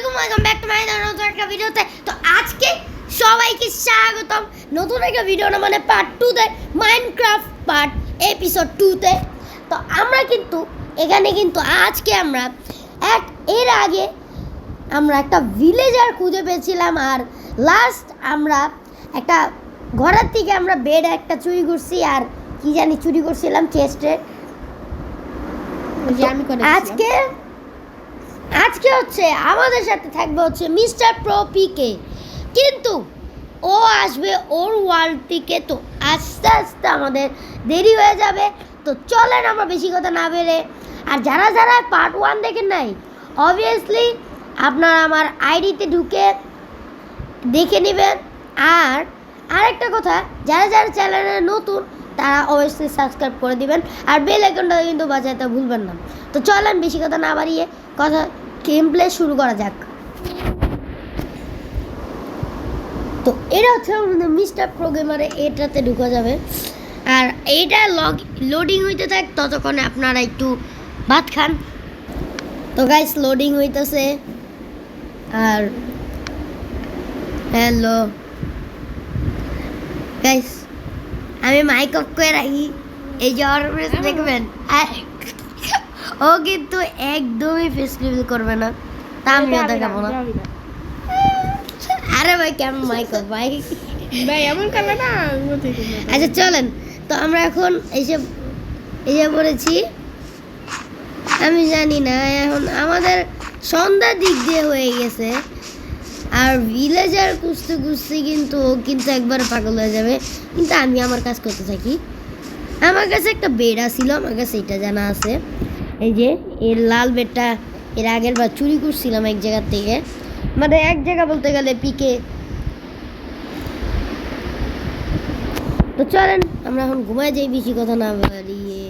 আসসালামু আলাইকুম, welcome back to my নতুন একটা ভিডিওতে। তো আজকে সবাইকে স্বাগতম নতুন একটা ভিডিও না, মানে পার্ট 2 তে, মাইনক্রাফট পার্ট এপিসোড 2 তে। তো আমরা কিন্তু এখানে কিন্তু আজকে আমরা এর আগে আমরা একটা ভিলেজার খুঁজে পেয়েছিলাম, আর লাস্ট আমরা একটা ঘরের থেকে আমরা বেড একটা চুরি করছি, আর কি জানি চুরি করছিলাম চেস্টে। আজকে হচ্ছে আমাদের সাথে থাকবে হচ্ছে মিস্টার প্রো পিকে, কিন্তু ও আসবে ওর ওয়ার্ল্ড থেকে। তো আস্তে আস্তে আমাদের দেরি হয়ে যাবে। তো চলেন আমরা বেশি কথা না বেরে, আর যারা যারা পার্ট 1 দেখেন নাই, অবভিয়াসলি আপনারা আমার আইডিতে ঢুকে দেখে নেবেন। আর আরেকটা কথা, যারা যারা চ্যানেলে নতুন তারা অবশ্যই সাবস্ক্রাইব করে দিবেন, আর বেল আইকনটা কিন্তু বাজাতে ভুলবেন না। তো চলেন বেশি কথা না বাড়িয়ে কথা গেম প্লে শুরু করা যাক। তো এটা হচ্ছে আমাদের মিস্টার প্রোগ্রামারে, এটাতে ঢুকা যাবে, আর এইটা লোডিং হইতে থাক, ততক্ষণে আপনারা একটু ভাত খান। তো গাইস লোডিং হইতেছে, আর হ্যালো গাইস, আমি মাইক অফ করে রাখি, এই যে অরমেস দেখবেন, ও কিন্তু একদমই ফেস রিভিল করবে না, তা আমিও দেখাবো না। আরে ভাই কেমন মাইক অফ ভাই, এমন করবে না। আচ্ছা চলেন, তো আমরা এখন এসে পড়েছি। আমি জানি না, এখন আমাদের সন্ধ্যার দিক দিয়ে হয়ে গেছে, আর ভিলেজার খুঁজতে খুঁজতে কিন্তু ও কিন্তু একবার পাগল হয়ে যাবে। কিন্তু আমি আমার কাজ করতে থাকি। আমার কাছে একটা বেড ছিল, আমার কাছে এটা জানা আছে, এই যে এর লাল বেডটা এর আগের বার চুরি করছিলাম এক জায়গার থেকে, মানে এক জায়গা বলতে গেলে পিকে। তো চলেন আমরা এখন ঘুমায় যাই, বেশি কথা না বাড়িয়ে।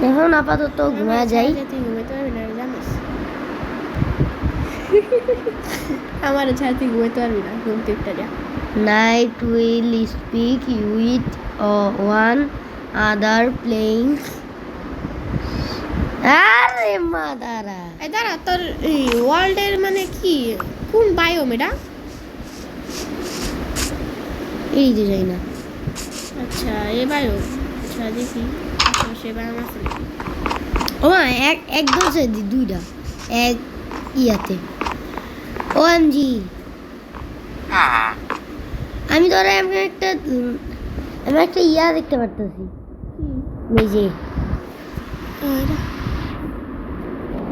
এখন আপাতত ঘুমায় যাই। আমার ছাড়া তুই ঘুমাইতে পারবি না, ঘুম থেকে যা। Night will speak with one other playing. আরে মাদারা, এই দাঁড়া, তোর ওয়ার্ল্ডের মানে কি, কোন বায়োম এটা? এই যে যাই না। আচ্ছা এ বায়োম, আচ্ছা দেখি সে বায়োম আছে। ও মা, এক দোষে দুইটা এক ইয়াতে। ওএমজি, আমি ধরে আমি একটা ইয়া দেখতে পারতেছি, এই যে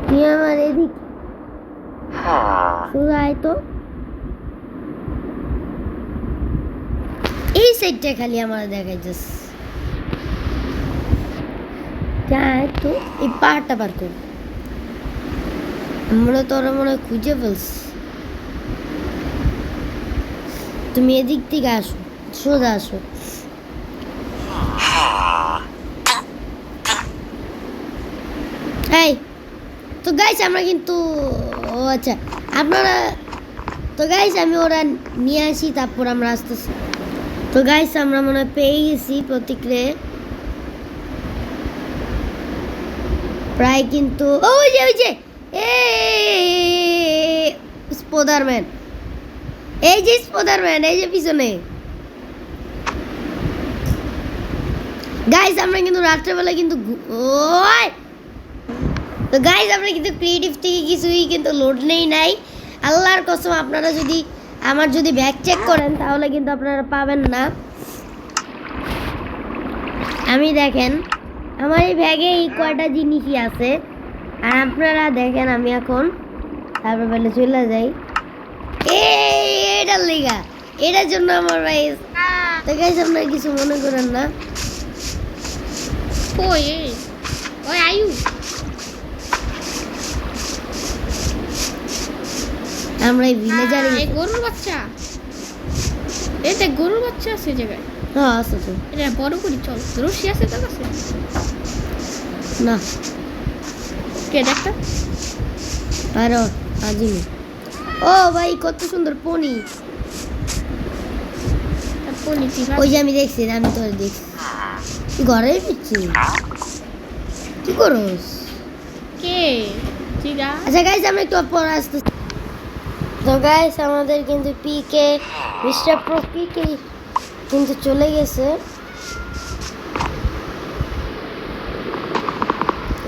তুই আমার এদিক আয় তো, এই সাইডটা খালি আমার দেখাইতেছে। তো এই পাহাড়টা পার কর, আমরা তোরা মনে হয় খুঁজে ফেলছি। তুমি এদিক থেকে আসো, সোজা আসো। এই তো গাইস আমরা কিন্তু, ও আচ্ছা আপনারা, তো গাইস আমি ওরা নিয়ে আসি, তারপর আমরা আসতেছি। তো গাইস আমরা মনে হয় পেয়ে গেছি প্রতিক্রিয়া প্রায়, কিন্তু ওই যে স্পাইডারম্যান, এই যে স্পাইডারম্যান, এই যে পিছনে। গাইস আমরা কিন্তু রাত্রেবেলা কিন্তু ওই, তো গাইস আমরা কিন্তু ক্রিয়েটিভ থেকে কিছুই কিন্তু লোড নাই। আল্লাহর কসম, আপনারা যদি আমার ব্যাগ চেক করেন তাহলে কিন্তু আপনারা পাবেন না। আমি দেখেন আমার এই ব্যাগে এই কয়টা জিনিসই আছে, আর আপনারা দেখেন আমি এখন তারপর বেলা চলে যাই এটার লেগা, এটার জন্য আমার ভাই। তো গাইস আপনারা কিছু মনে করেন না। ওই আয়ু, আমরা এই ভিলেজারে গরুর বাচ্চা, এতে গরুর বাচ্চা আছে জায়গায়। হ্যাঁ আছে তো, এটা বড় করি, চল। রশি আছে তোর কাছে? না কে দেখটা আরো আজিমি। ও ভাই কত সুন্দর পনি, ওই যে আমি দেখছি, আমি তো দেখছি ঘরে দিচ্ছি। কি করস? কে চিরা আচ্ছা গাইস আমি একটু পরে আসতেছি। তো গাইস আমাদের কিন্তু পিকে মিস্টার প্রো পিকে কিন্তু চলে গেছে।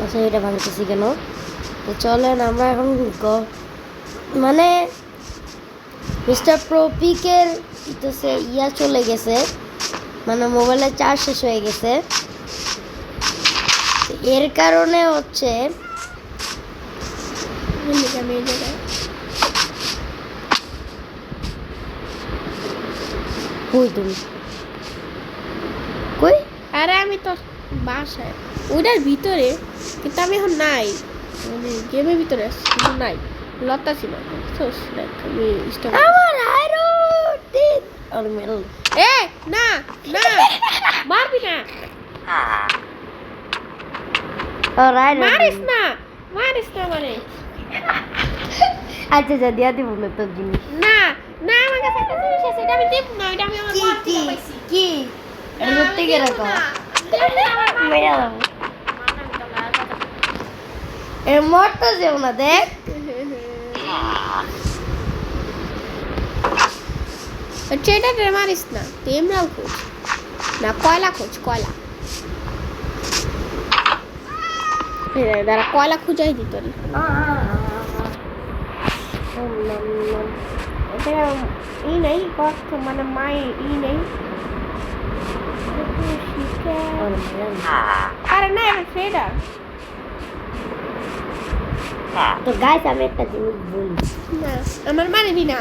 আচ্ছা এটা ভাঙতেছি কেন? তো চলেন আমরা এখন মানে মিস্টার প্রো পিকের তো সে ইয়া চলে গেছে, মানে মোবাইলের চার্জ শেষ হয়ে গেছে। তো এর কারণে হচ্ছে আমি এই জায়গায় কই তুমি কই? আরে আমি তো বাসায় ওইটার ভিতরে, কিন্তু আমি এখন নাই, মানে গেমের ভিতরে আছি কিন্তু নাই। লতা ছিল আমি স্টপ। আমার আরো দিন আর মেল এ না না মারবি না, অলরাইট মারিস না মানে আচ্ছা যা দিয়া দিব না তোর জিনিস। না না আমার কাছে একটা জিনিস আছে, এটা আমি দেব না, এটা আমি আমার কি মার কি থেকে পাইছি। কি এটা সত্যি আমি করে দেব রাখো না, দেব না আমার মার মেরা দাও এ মরতে যেও না দেখ। ট্রেডারে মারিস না, তুই এমরাল খোঁজ না, কয়লা খোঁজ, কয়লা দাঁড়া, কয়লা খুঁজাই দিত রে। এটা ই নেই কষ্ট, মানে মাই ই নেই। আরে না এটা ট্রেডার। তো গাইস আমি একটা জিনিস বলি। না আমার মারবি না।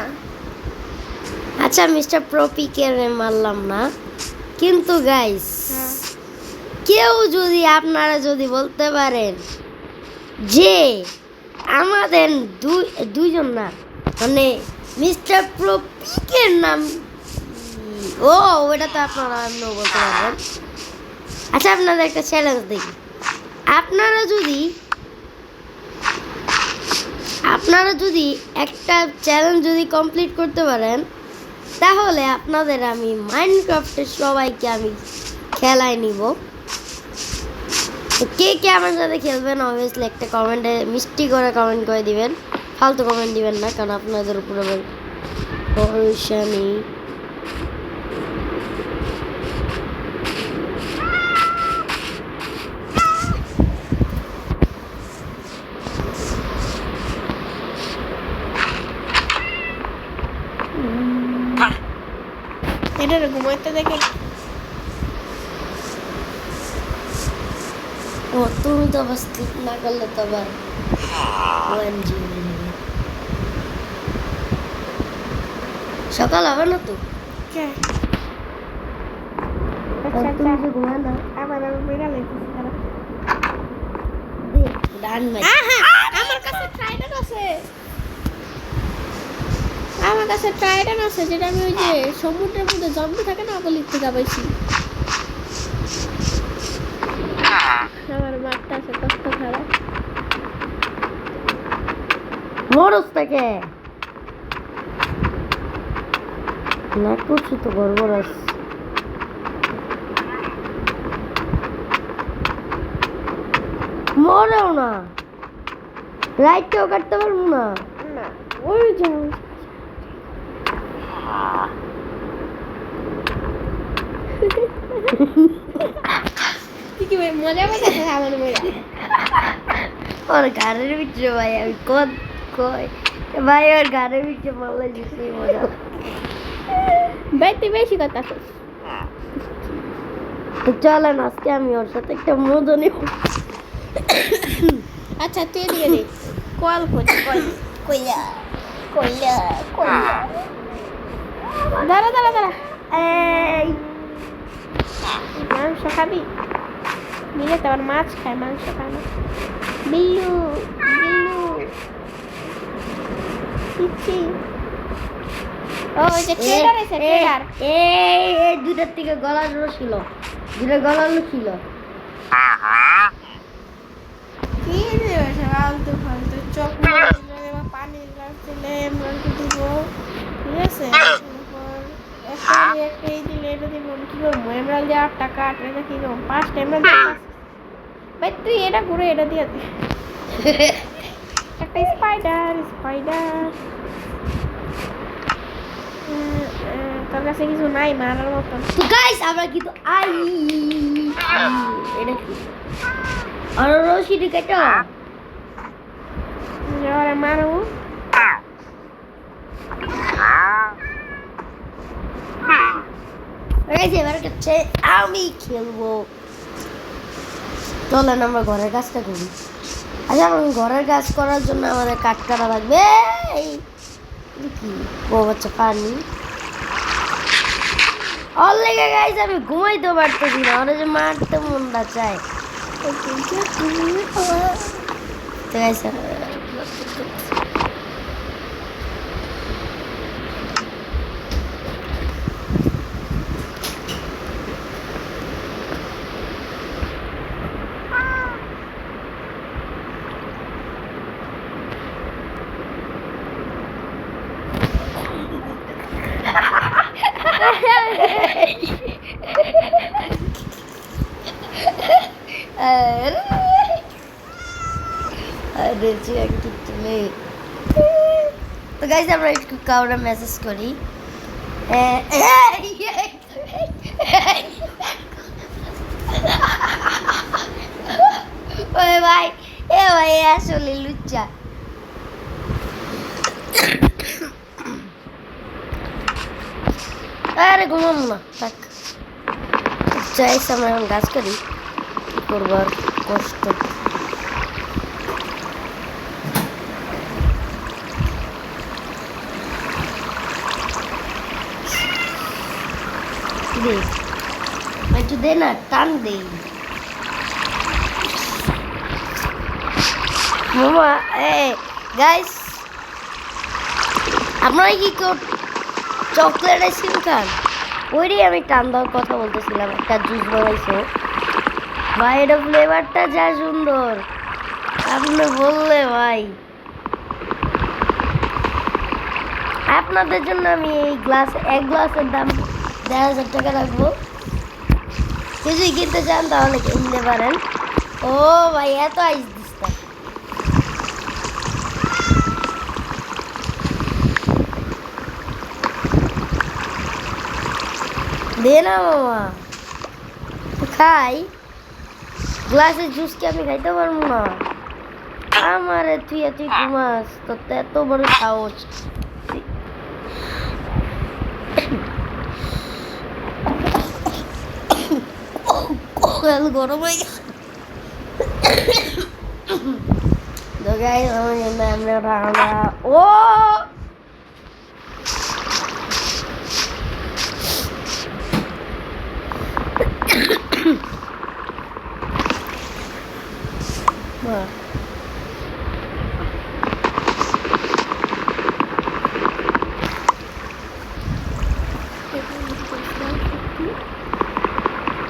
আচ্ছা মিস্টার প্রো পিকে মারলাম না, কিন্তু গাইস কেউ যদি আপনারা যদি বলতে পারেন যে আমাদের দুইজন না, মানে মিস্টার প্রো পিকের নাম ও ওটা তো আপনারা এমনিও বলতে পারবেন। আচ্ছা আপনাদের একটা চ্যালেঞ্জ দেখি, আপনারা যদি একটা চ্যালেঞ্জ যদি কমপ্লিট করতে পারেন, তাহলে আপনাদের আমি মাইনক্রাফটের সবাইকে আমি খেলায় নিব। তো কে কে আমার সাথে খেলবেন অবভিয়াসলি একটা কমেন্টে মিষ্টি করে কমেন্ট করে দিবেন, ফালতু কমেন্ট দিবেন না, কারণ আপনাদের উপরে আমার ভরসা নেই। এটা ঘুমাইতে দেখে ও তুমি তো আবার স্লিপ না করলে তো আবার OMG হয়ে যাবে। সকাল হবে না তো? তুমি যে ঘুমায় না আমার মেরা লাগতেছে। ডান মাই আমার কাছে ট্রাইডার আছে, আমার কাছে ট্রাইডার আছে, যেটা আমি ওই যে সমুদ্রের মধ্যে জম্বি থাকে না ওগুলির থেকে পাইছি। আমার মাঠটা আছে কষ্ট খারাপ। মরস থেকে না করছি তো গড়বড় আছে। মরেও না, রাইটটাও কাটতে পারবো না। না ওই যাও কি ভাই মজা পাইতেছে আমার মেয়েরা। ওর গানের ভিতরে ভাই আমি কই ভাই ওর গানের ভিতরে মারলে যেতে মজা। ভাই তুই বেশি কথা আছিস। তো চলেন আজকে আমি ওর সাথে একটা মজা নিব। আচ্ছা তুই এদিকে দে, কল খোঁজ, কল কইয়া কইয়া কইয়া দাঁড়া দাঁড়া দাঁড়া, এই মাংস খাবি? নিলে তো আবার মাছ খায়, মাংস খায় না। বিল্লু বিল্লু পিচ্ছি। ও ওই যে ট্রেডার আছে, ট্রেডার। এই দুটার থেকে গলার ছিল, দুটা গলার ছিল। কি দেবে ফালতু ফালতু চোখ মারলে বা পানি লাগলে এমরালকে দিব, ঠিক আছে? তারপর একটা এই দিলে এটা দিব, কি করবো? এমরাল দিয়ে 8 টাকা 8 টাকা কি করবো? 5টা এমরাল দিয়ে ভাই তুই এটা ঘুরে এটা দিয়ে দে। একটা স্পাইডার তোর কাছে কিছু নাই মারার মতন? তো গাইস আমরা কিন্তু এটা কি আর রশিদি কেটো ওরা মারো। গাইস এবার কাছে আমি খেলবো। চলেন আমরা ঘরের কাজটা করি। আচ্ছা আমার ঘরের কাজ করার জন্য আমাদের কাঠ কাটা লাগবে। এই কি বউ বাচ্চা পানি অলরেডি গাইস আমি ঘুমাইতে পারতেছি না, ওরা যে মারতে মনটা চায়। তো গাইস তো গাইস আমরা একটু কাউরে মেসেজ করি। ওই ভাই ভাই আসলে লুচ্চা। আরে ঘুমাম না থাক। চাইস আমরা এখন কাজ করি, কি করবো আর কষ্ট। একটু দে না, টান দে মামা। গাইস আপনারা কি কেউ চকলেট আইসক্রিম খান? ওইটাই আমি টান দেওয়ার কথা বলতেছিলাম। একটা জুস বানাইছো ভাই, এটা ফ্লেভারটা যা সুন্দর আপনি বললে ভাই। আপনাদের জন্য আমি এই এক গ্লাসের দাম ১,৫০০ টাকা রাখবো। কিছুই কিনতে চান তাহলে কিনতে পারেন। ও ভাই এত আইস দিস না। দে না মামা খাই। গ্লাসের জুস কি আমি খাইতে পারবো না? আমারে তুই ঘুমাস, তোর তো এত বড় সাহস। গরম হয়ে গেছে। ও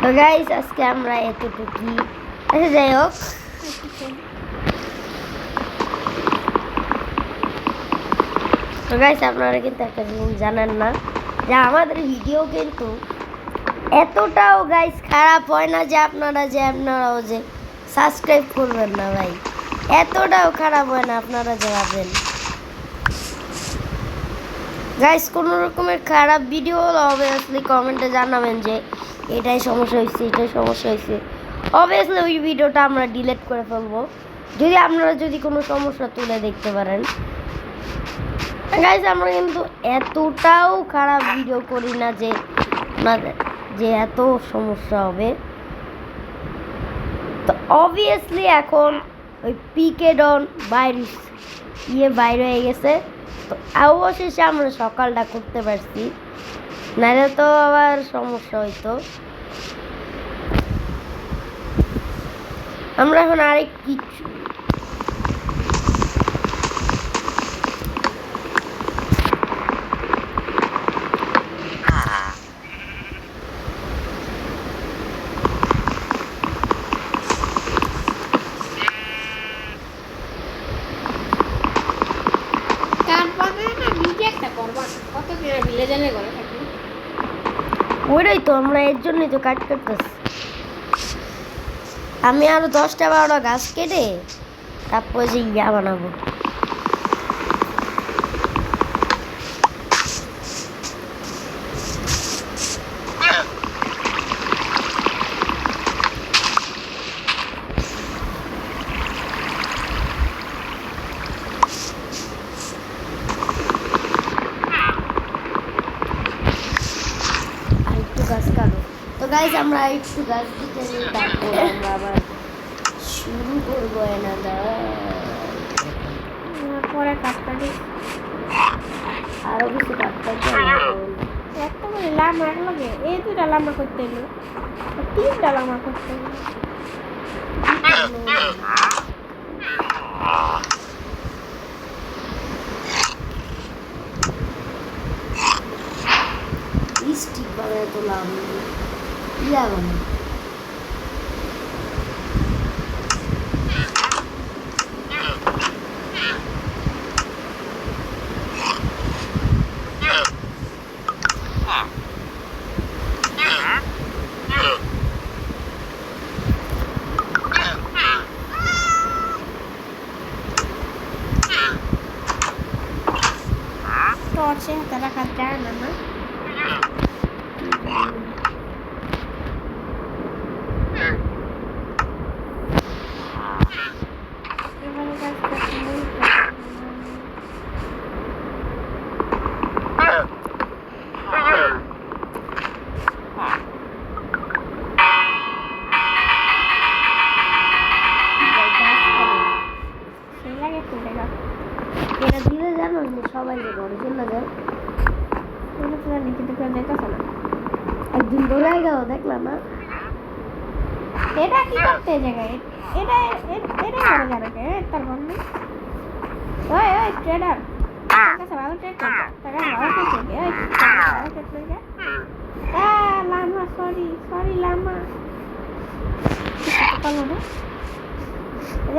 তো গাইস আজকে আমরা এতটুকুই। আচ্ছা যাই হোক, তো গাইস আপনারা কিন্তু একটা জিনিস জানেন না যে আমাদের ভিডিও কিন্তু এতটাও গাইস খারাপ হয় না যে আপনারাও যে সাবস্ক্রাইব করবেন না ভাই। এতটাও খারাপ হয় না আপনারা যে ভাবেন। গাইস কোনো রকমের খারাপ ভিডিও হলে অবভিয়াসলি কমেন্টে জানাবেন যে এটাই সমস্যা হয়েছে। অবভিয়াসলি ওই ভিডিওটা আমরা ডিলিট করে ফেলবো যদি আপনারা কোনো সমস্যা তুলে দেখতে পারেন। গাইস আমরা কিন্তু এতটাও খারাপ ভিডিও করি না যে এত সমস্যা হবে। তো অবভিয়াসলি এখন ওই পিকে ডন বাইরে হয়ে গেছে। তো অবশেষে আমরা সকালটা করতে পারছি, নাহলে তো আবার সমস্যা হইতো। আমরা এখন আরেক কিছু ওইটাই তো আমরা এর জন্যই তো কাটতেছি। আমি আরো 10টা 12টা গাছ কেটে তারপর যে ইয়া বানাবো। গাছ কাটো। তো গাইস আমরা একটু গাছ কেটে নিই, তারপর আমরা আবার শুরু করবো পরে কাটতে দিই। আরো কিছু কাটতে একটা করে লামা এক লাগে, এই দুটা লামা করতে গেল, তিনটা লামা করতে গেল। স্টিক বানায় তো লাভ ইয়া বানায়। টর্চে হাতে রাখা যায় না না? এবারে গাছ কাটতে নেই। এটা দিলে জানো যে সবাই যে ঘরে চলে যায়। একদিন ধরে গেল দেখলাম না। এটা কি করতে জায়গায়? এটা এটা করে যাবে কে তার বন্ধু? ওই ওই ট্রেডার, তার কাছে ভালো ট্রেড করে, তার কাছে ভালো ট্রেড করে, ওই ভালো ট্রেড করে। লামা সরি লামা। কল না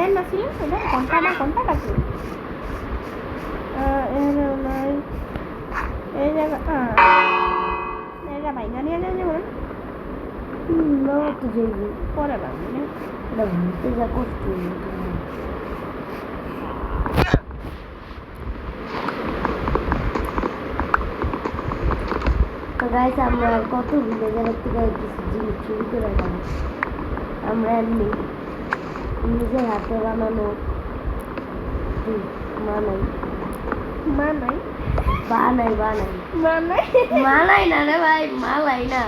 এর না ছিল এটা কোনটা কি? এই জায়গা এটা বাইগা নিয়ে যাবে না? না তো যাইবি পরে বাকি না এটা ঘুরতে যা করতে। তো গাইস আমরা কত ভিলেজারের থেকে কিছু জিনিস চুরি করে যাবো। আমরা এমনি নিজের হাতে বানানো মালাই না রে ভাই, মালাই না।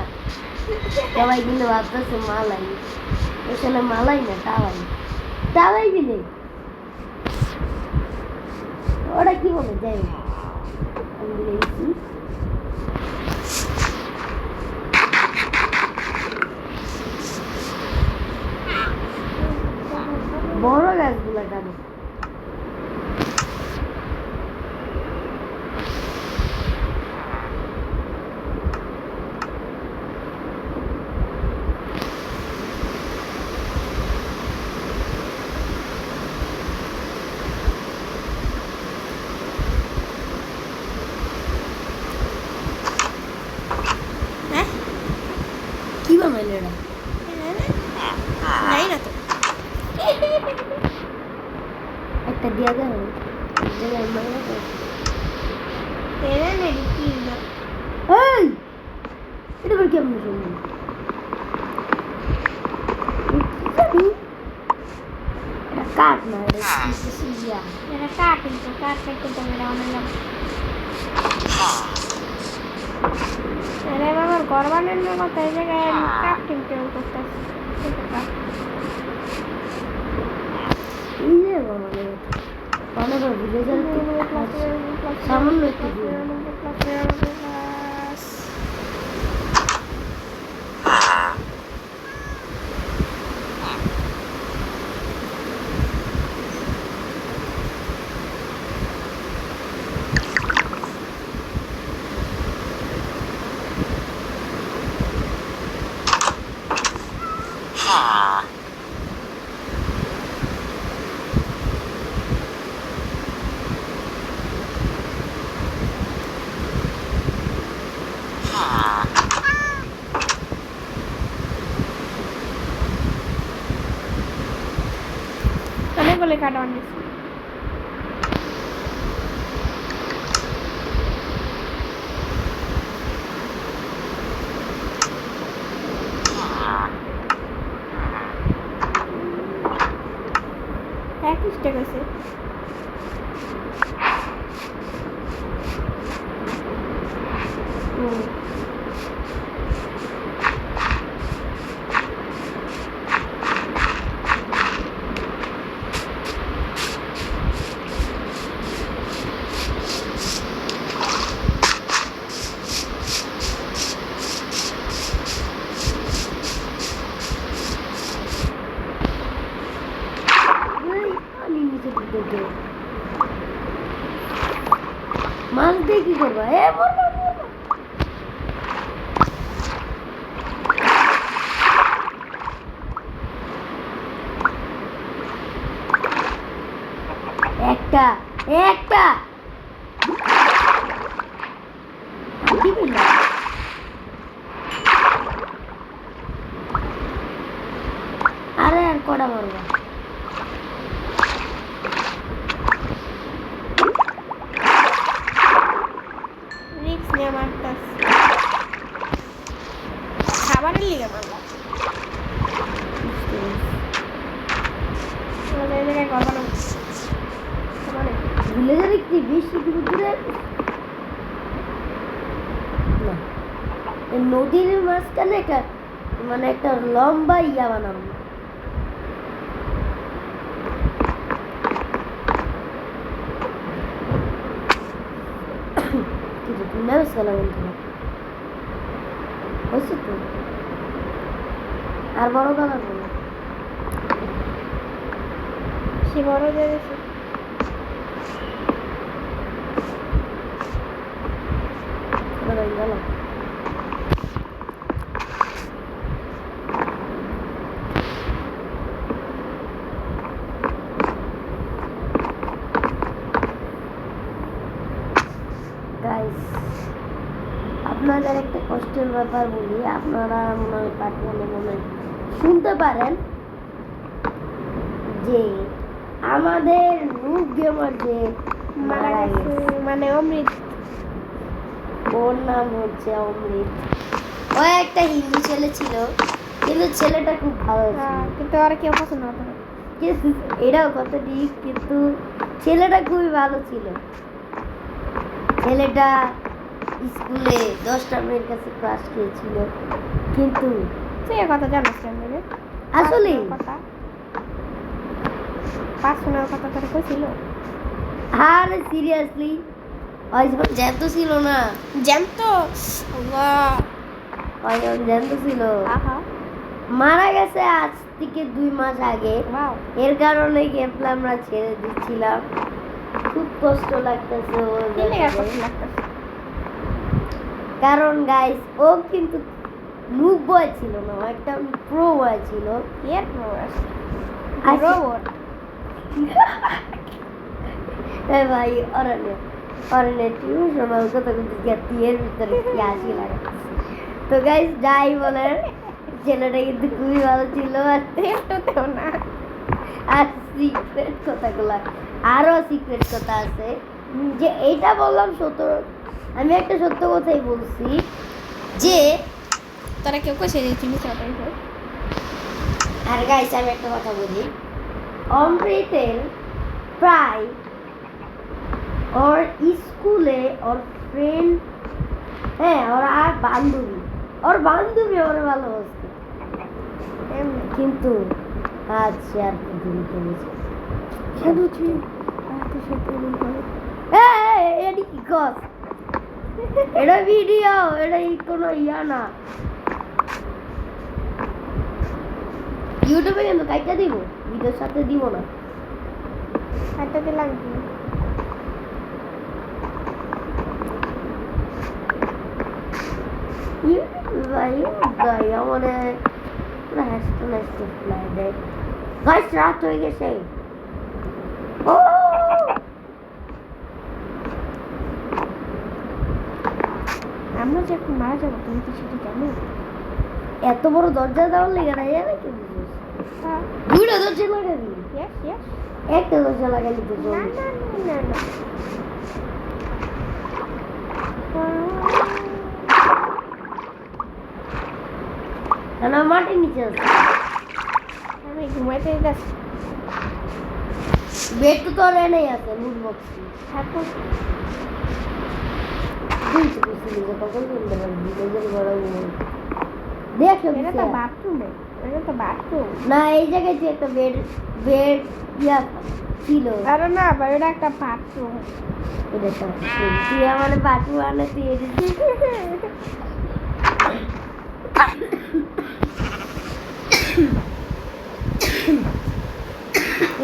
সবাই কিন্তু ভাবতেছে মালাই, আসলে মালাই না, তাওয়াই বিলে। ওরা কি বলে যাই আমি বিলেছি। বড় গাছগুলা কাটো। কি বানাইলে এরা? নাই না তো একটা দিয়া দেয় এরা নেই কি না এটা বল কেমন শুনবি? এটা কাঠ না, এরা কাট কিন্তু কাট কাটতে তো মেরা অনেক লাভ। আরে বাবা ঘর বানানোর কথা এই জায়গায় ক্রাফটিং কেউ করতেছে। অনেক ভিলেজার সামান্য একটু কাটা আনিস হ্যাঁ কিসটা গেছে পানি নিচে ঢুকে মাছ দিয়ে কি করবো মরবো মরবো। একটা একটা দিবি না। আরে আর কটা মারবো রিক্স নিয়ে মারতাস খাবারের লিগে মারলাম আমাদের এই জায়গায় কথা না মানে ভিলেজের একটি বেশি দূরে নদীর মাঝখানে একটা মানে একটা লম্বা ইয়া বানাবো হয়েছে তো আর বড় বানাবো না সে বড় দিয়ে দিছে গেল গাইস আপনাদের একটা কষ্টের ব্যাপার বলি আপনারা মনে হয় পাঠ্যক্রমে মনে হয় শুনতে পারেন যে আমাদের নুব গেমার যে মারা গেছে মানে অমৃত ওর নাম হচ্ছে অমৃত ও একটা হিন্দু ছেলে ছিল কিন্তু ছেলেটা খুব ভালো ছিল কিন্তু আর কেউ পছন্দ হতো না কিন্তু এটাও কথা ঠিক কিন্তু ছেলেটা খুবই ভালো ছিল ছেলেটা স্কুলে 10টা মেয়ের কাছে ক্লাস খেয়েছিল কিন্তু সে কথা জানিস না রে আসলে কথা পার্সোনাল কথা তোর কইছিল আরে সিরিয়াসলি ওই যখন জ্যান্ত ছিল না জ্যান্ত আল্লাহ ওই যখন জ্যান্ত ছিল আহা মারা গেছে আজ থেকে 2 মাস আগে ওয়াও এর কারণে গেম প্লে আমরা ছেড়ে দিচ্ছিলাম খুব কষ্ট লাগতেছে ওর কি লেগে ব্যাপারে। কষ্ট লাগতেছে কারণ গাইস ও কিন্তু নুব বয় ছিল না ও একটা প্রো বয় ছিল এর প্রোগ্রেস আচ্ছা। রোবট এ ভাই অরণ্য টিউশন কথা কিন্তু এর ভিতরে কি আসি লাগে তো গাইস যাই বলে ছেলেটা কিন্তু খুবই ভালো ছিল আর একটুতেও না আর সিক্রেট কথাগুলো আরো সিক্রেট কথা আছে যে এইটা বললাম সত্য আমি একটা সত্য কথাই বলছি যে তোরা কেউ কইছে যে তুমি চাটাই হয় আর গাইস আমি একটা কথা বলি অমৃতের প্রায় ওর স্কুলে ওর ফ্রেন্ড হ্যাঁ ওর আর বান্ধবী ওর ভালোবাসত এমনি কিন্তু আজ সে আর পৃথিবী করেছে সাধু ছিল এত সত্যি বলে এটি কি কস এটা ভিডিও এটা কোনো ইয়া না ইউটিউবে কিন্তু কাইটা দিব ভিডিওর সাথে দিব না একটা দিলাম কি ইউটিউব ভাই আমার পুরো হ্যাস্টো ফ্লাই দেয় গাইস রাত হয়ে গেছে ও আমরা যে এখন মারা যাবো তুমি কি সেটা জানো এত বড় দরজা দেওয়ার লেগে না জানে কি বুঝিস হ্যাঁ দুইটা দরজা লাগাবি ইয়েস ইয়েস একটা দরজা লাগাইলি তো না না না না না মাটির নিচে আছে আমি ঘুমাইতে যাচ্ছি বেড তো তোর এনেই আছে লুট বক্স থাকো তুই তো বুঝলি যে কখন কিনতে পারবি নিজের বড় দেখো এটা তো বাথরুমে এটা তো বাথরুম না এই জায়গায় যে একটা বেড বেড ইয়া ছিল আরে না ভাই এটা একটা বাথরুম এটা তো তুই আমার বাটু আনে তুই এদিকে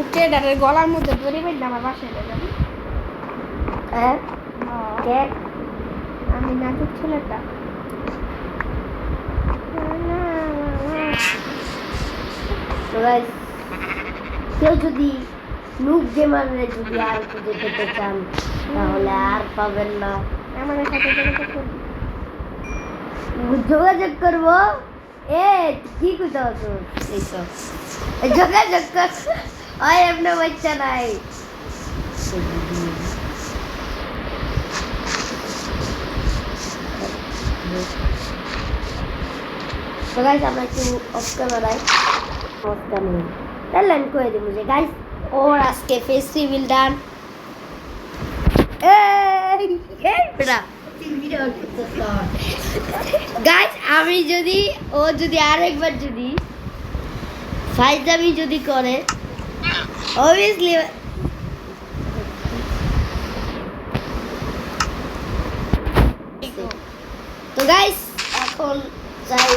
উঠে ডারে গলার মধ্যে ধরে বের আমার বাসায় যাবি হ্যাঁ কে আমি নাচুর ছেলেটা তো গাইস কেউ যদি নুক গেমারে যদি আর খুঁজে পেতে চান তাহলে আর পাবেন না আমাদের সাথে যোগাযোগ করবো এ কি করতে হতো এইসব যোগাযোগ কর ওই এমনি বাচ্চা নাই तो गाइस আমরা একটু অফ ক্যামেরায় অফ ক্যামেরা তাহলে আমি কয়ে দিই মুঝে গাইস और আজকে ফেস রিভিল ডান এই বেটা গাইস আমি যদি ও যদি আরেকবার যদি ফাইজামি যদি করে obviously তো গাইস এখন যাই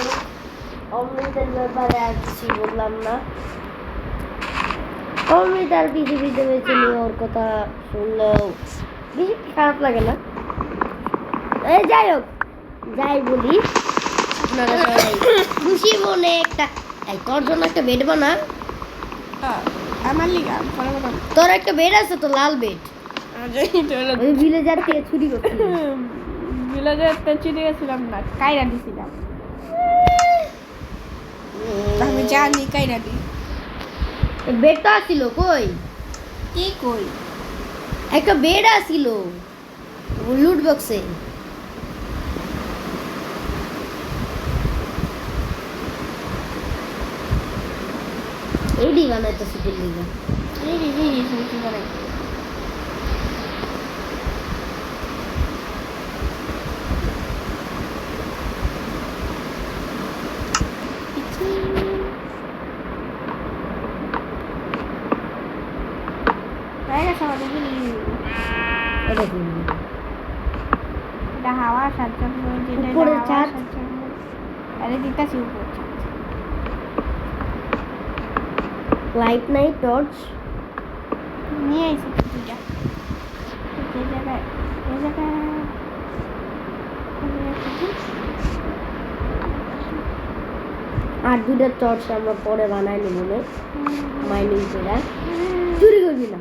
অমৃতের ব্যাপারে আর কিছু বললাম না অমৃত আর পৃথিবীতে বেঁচে নিয়ে ওর কথা শুনলেও বেশি খারাপ লাগে না এই যাই হোক যাই বলি আপনারা সবাই খুশি মনে একটা এই তোর জন্য একটা বেড বানা আমার লিগা পরে বললাম তোর একটা বেড আছে তো লাল বেড ওই ভিলেজার থেকে চুরি করছিস বিলাজেতে চিড়ে গেছিলাম না কাইরা দিছিলাম আমি জানি কাইরা দি বেডটা ছিল কই কি কই একটা বেড আছিল লুট বক্সে এইডি বানাইতো সিটির লিগা এই কি করে এটা কি এটা হাওয়া আসার জন্য যেটা উপরের হাওয়া ছাদ? আসার জন্য আরে দিতাছি উপর লাইট নাই টর্চ নিয়ে আইছি দুইটা এই জায়গায় আর দুইটা টর্চ আমরা পরে বানাই নেব মাইনিং করে চুরি করবি না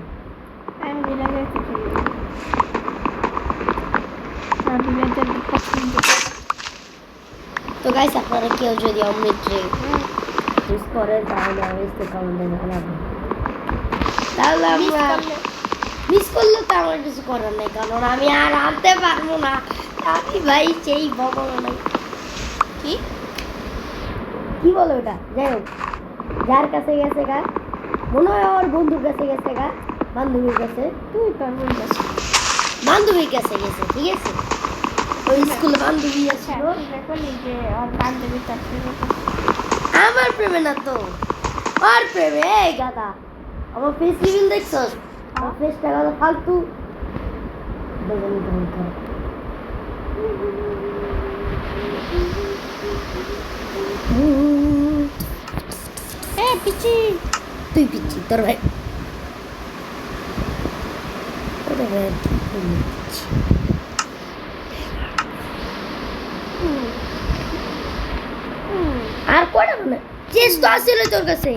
আমি বিলাজের আর বিলাজের পছন্দ তো গাইস আপনারা কেউ যদি অমৃতরে ইউজ করেন তাহলে অবশ্যই কমেন্টে জানাবেন তাহলে আমরা মিস করলে তো আমার কিছু করার নেই কারণ আমি আর আনতে পারবো না আমি ভাই সেই ভগবান কি কি বলে ওটা যাই হোক যার কাছে গেছে গা মনে হয় আমার বন্ধুর কাছে গেছে গা বান্ধবীর কাছে তুই তোর মন যাচ্ছে বান্ধবীর কাছে গেছে ঠিক আছে ওই স্কুলে বান্ধবী আছিল দেখলি যে ওর বান্ধবী তার আমার প্রেমে না তো আর প্রেমে এই গাদা আমার ফেস রিভিল দেখছস আমার ফেসটা গাদা ফালতু দেখুন ধন্যবাদ পিচি তুই পিচ্ছি তোর ভাই তোর ভাই আর কয়টা মানে চেস তো আসছিল তোর কাছে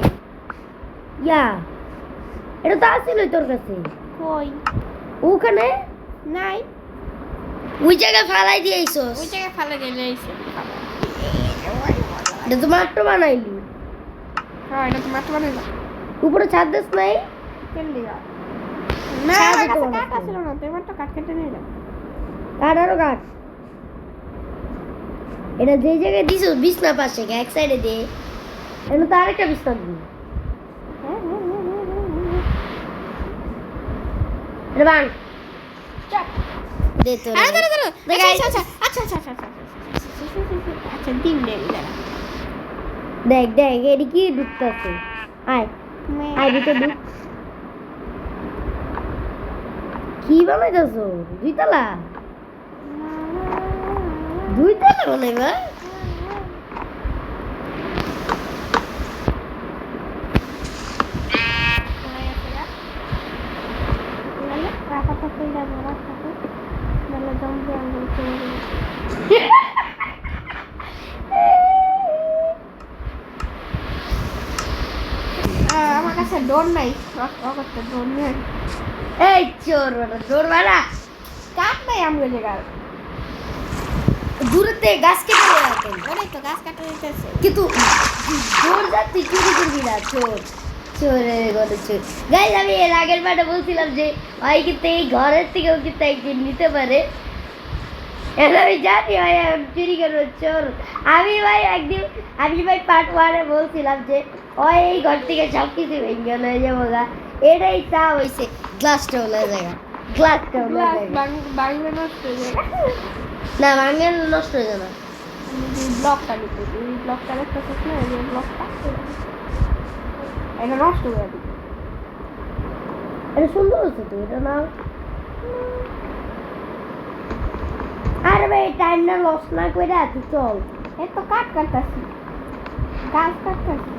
ইয়া এটা তো আসছিল তোর কাছে কই ওখানে নাই ওই জায়গায় ফালাই দিয়েছস ওই জায়গায় ফেলে গেলে এসে এটা তো মাত্র বানাইলি হ্যাঁ এটা তো মাত্র বানাইলাম উপরে ছাদ দেশ নাই কেলি না না সাহায্য আমার কাছে করো না। কাঠ ছিল না তোমার তো কাঠ কেটে নিয়ে যাও কাঠ আরো কাঠ এটা যে জায়গায় দিছো বিছনা পাশে এক সাইডে দে এটা তো আরেকটা বিছনা দিই এটা বান চাপ দে তো আরে দাঁড়া দাঁড়া দেখা আচ্ছা ডিম দেবি দাঁড়া দেখ দেখ এটি কি ঢুকতেছে আয় আয় ভিতর ঢুক কি বানাইতেছো দুইতলা বানাইবা আমার কাছে ডোর নাই ডোর নেই এই চোর বানা কাঠ নাই আমার জায়গায় দূরতে গাছ কেটে রাখেন ওটাই তো গাছ কাটা দিতেছে কিন্তু চোর যা তুই চুরি করবি না চোরের ঘরে চোর গাইজ আমি এর আগের বারে বলছিলাম যে ভাই কিন্তু এই ঘরের থেকেও কিন্তু একদিন নিতে পারে এখন আমি জানি ভাই এখন চুরি করবো চোর আমি ভাই পার্ট ওয়ানে বলছিলাম যে ওই এই ঘর থেকে সব কিছু ভেঙে হয়ে যাবো গা এটাই তা হয়েছে গ্লাসটা হলে জায়গা গ্লাসটা হলে জায়গা বাংলা নষ্ট হয়ে যায় না ভাঙে নষ্ট হয়ে যাবে ব্লকটা নিতে এই ব্লকটা একটা কিছু না এই ব্লকটা এটা নষ্ট হয়ে যাবে এটা সুন্দর হচ্ছে তো এটা না আরে ভাই টাইমটা লস না করে তুই চল এ তো কাট কাটতাছি গাছ কাটতাছি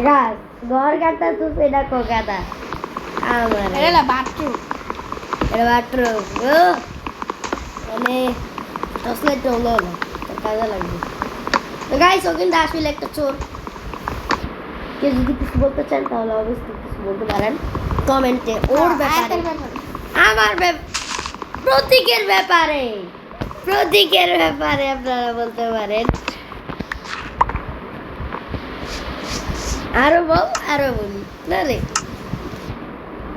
গাছ ঘর কাটতা তুই সেটা কোকাটা আমার এটা বাথরুম এটা বাথরুম ও মানে টসলে চলো না তোর কাজে লাগবে তো গাইস ও কিন্তু আসলে একটা চোর কেউ যদি কিছু বলতে চান তাহলে অবশ্যই কিছু বলতে পারেন কমেন্টে ওর ব্যাপারে আমার প্রতীকের ব্যাপারে আপনারা বলতে পারেন আরো বলি না রে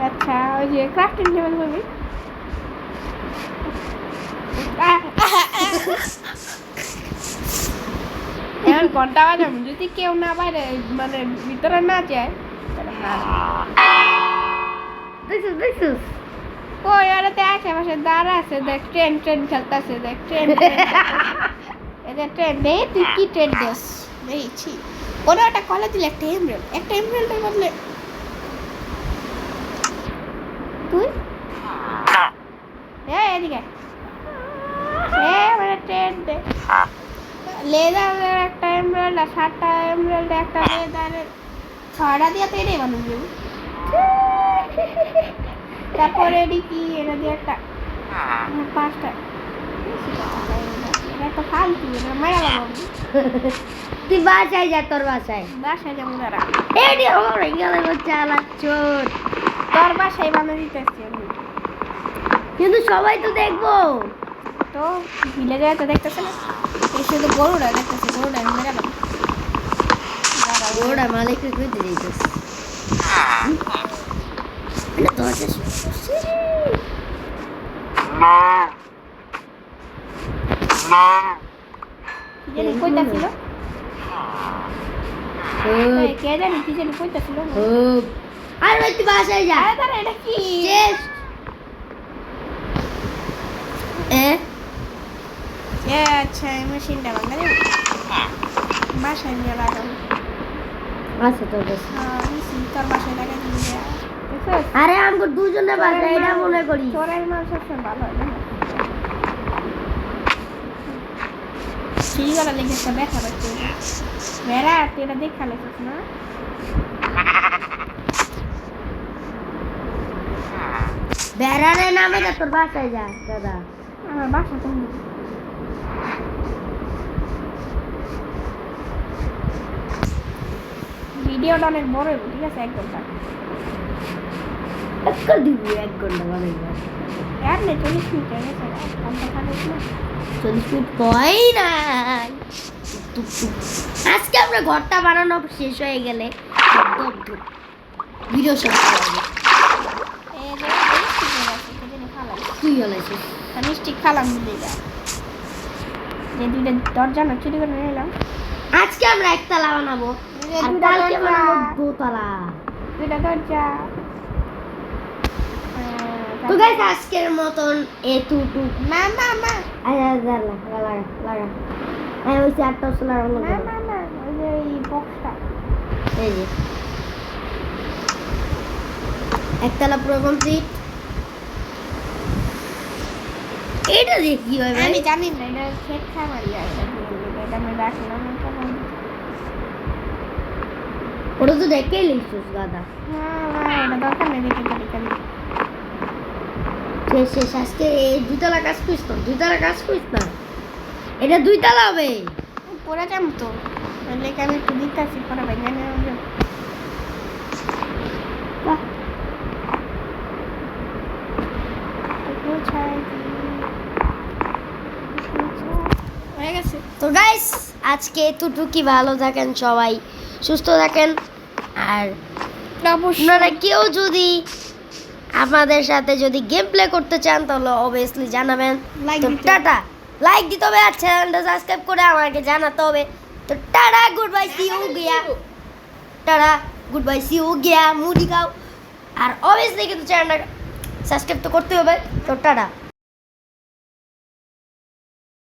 আচ্ছা ওই যে ক্রাফটিং টেবিল বলি এখন ঘন্টা বাজাম যদি কেউ না বাইরে মানে ভিতরে না যায় তাহলে না দেখছিস ওই আরেতে আশেপাশে দাঁড়া আছে দেখ ট্রেন খেলতেছে দেখ ট্রেন এটা ট্রেন নেই তুই কি ট্রেন দেস নেইছি ওরা একটা কলে দিলে একটা এমব্রেলের বদলে তুই এদিকে মানে ট্রেন দে লেদারের একটা এমব্রেল আর 7টা এমব্রেল একটা লেদারের 6টা দিয়ে তো এটাই বানানো যাবে তারপরে এটি কি এটা দিয়ে একটা 5টা এটা তো ফালতু এটা মেরা লাগাবো তুই বাসায় যা তোর বাসায় যাবো দাঁড়া এডি আমার গেলে চালা চোর তোর বাসায় বানিয়ে দিতেছি আমি কিন্তু সবাই তো দেখবো তো ভিলে যায় তো দেখতেছে না এই শুধু গরুটা দেখতেছে গরুটা আমি মেরা লাগাবো ওরা মালিককে কই দিয়ে দিতেছে এটা দরজা কি জানি কইতাছিল কে জানি কি জানি কইতাছিল আর ভাই তুই বাসায় যা আরে দাঁড়া এটা কি আচ্ছা এই মেশিনটা ভাঙা দেবো বাসায় নিয়ে লাগাবো আচ্ছা তোর কাছে তোর বাসায় লাগাই দিবি আরে আমগো দুজনে বাসায় এটা মনে করি চোরের মাল সবসময় ভালো হয় না সিঁড়িওয়ালা লেগে একটা ব্যথা পাচ্ছে বেড়া তুই এটা দেখা লেখিস না বেড়ারে নামে না তোর বাসায় যা দাদা আমার বাসা তো ভিডিওটা অনেক বড় হবে ঠিক আছে 1 ঘন্টা এক দিবি 1 ঘন্টা বানাইবা আর নে 40 মিনিট হয়ে গেছে ঘন্টা খানিক না 40 মিনিট কই নাই আজকে আমরা ঘরটা বানানো শেষ হয়ে গেলে একদম ভিডিও শেষ করে গেলাইছে মিষ্টি খালাম দিলা যে দুইটা দরজা না চুরি করে নিলাম আজকে আমরা একতলা বানাবো এই যে আর দুইটা কালকে দরজা। বানাবো দোতলা দুইটা দরজা তো গাইস আজকের মতন এটুকু মা মা মা লাগা লাগা আমি ওই চারটা সোলা রঙ মা মা মা ওই যে এই বক্সটা এই যে একতলা পুরো কমপ্লিট এটা দেখি কি হয় ভাই আমি জানি না এটা খেত খামারি এটা আমি রাখলাম ওটা তো দেখেই লিখছিস গাদা এটা দরকার নেই দেখে খালি শেষ আজকে এই দুইতলা কাজ করিস না দুইতলা কাজ করিস না এটা দুইতলা হবে পরে যাম তো লেখা আমি একটু দিতেছি পরে ভেঙে নিয়ে বাহ, হয়ে গেছে তো গাইস আজকে এতটুকুই ভালো থাকেন সবাই সুস্থ থাকেন আর আপনারা কেউ যদি আমাদের সাথে যদি গেম প্লে করতে চান তাহলে অবভিয়াসলি জানাবেন Like তো দিতে হবে। টাটা লাইক দিতে হবে আর চ্যানেলটা সাবস্ক্রাইব করে আমাকে জানাতে হবে তো tata good bye see you গিয়া tata good bye see you গিয়া মুড়ি খাও আর অবভিয়াসলি কিন্তু চ্যানেলটা সাবস্ক্রাইব তো করতে হবে তো টাটা